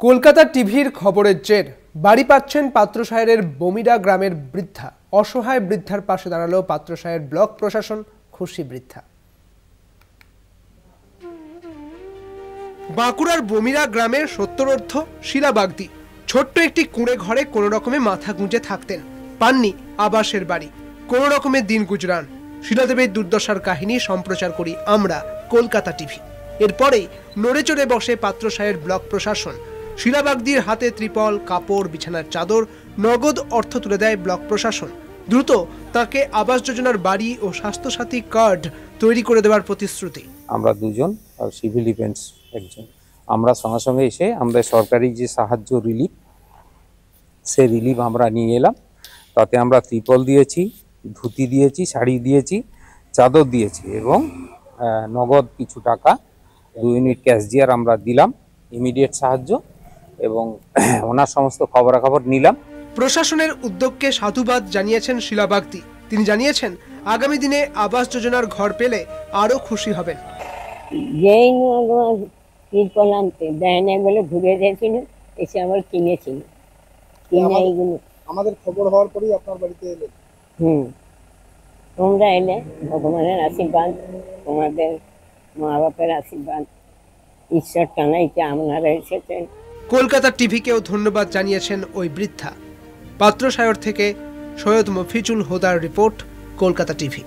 কলকাতা টিভির খবরের জের বাড়ি পাচ্ছেন পাত্রসাহেরের বমিরা গ্রামের বৃদ্ধা। অসহায় বৃদ্ধার পাশে দাঁড়ালো পাত্রসাহের ব্লক প্রশাসন। খুশি বৃদ্ধা। বাঁকুড়ার বমিরা গ্রামের সত্তরোর্ধ্ব শিলা বাগদি ছোট্ট একটি কুঁড়ে ঘরে কোনো রকমে মাথা গুঁজে থাকতেন। পাননি আবাসের বাড়ি, কোনো রকমের দিন গুজরান। শিলাদেবীর দুর্দশার কাহিনী সম্প্রচার করি আমরা কলকাতা টিভি। এরপরেই নড়ে চড়ে বসে পাত্রসাহের ব্লক প্রশাসন। শিলাবাগদির হাতে ত্রিপল, কাপড়, বিছানার চাদর, নগদ অর্থ তুলে দেয় ব্লক প্রশাসন। দ্রুত তাকে আবাস যোজনার বাড়ি ও স্বাস্থ্যসাথী কার্ড তৈরি করে দেওয়ার প্রতিশ্রুতি। আমরা দুজন আর সিভিল ডিফেন্স একজন, আমরা সঙ্গে সঙ্গে এসে আমরা সরকারি যে সাহায্য রিলিফ, সে রিলিফ আমরা নিয়ে এলাম। তাতে আমরা ত্রিপল দিয়েছি, ধুতি দিয়েছি, শাড়ি দিয়েছি, চাদর দিয়েছি এবং নগদ কিছু টাকা 2 ইউনিট ক্যাশ জিয়ার আমরা দিলাম ইমিডিয়েট সাহায্য, এবং ওনার সমস্ত খবরাখবর নিলাম। প্রশাসনের উদ্যোগকে সাধুবাদ জানিয়েছেন শিলাবাগদি। তিনি জানিয়েছেন আগামী দিনে আবাস যোজনার ঘর পেলে আরো খুশি হবেন। যেই ত্রিপল আনতে দেয় না বলে ঘুরে গেছিল, এসে আবার কিনেছিল। আমাদের খবর হওয়ার পরেই আপনার বাড়িতে এলেন? তোমরা এলে, ভগবানের আশীর্বাদ, তোমাদের মা বাপের আশীর্বাদ, ঈশ্বর টানাইতে আপনারা এসেছেন। কলকাতা টিভিকেও ধন্যবাদ জানিয়েছেন ওই বৃদ্ধা। পাত্রসায়র থেকে সৈয়দ মফিজুল হুদার রিপোর্ট, কলকাতা টিভি।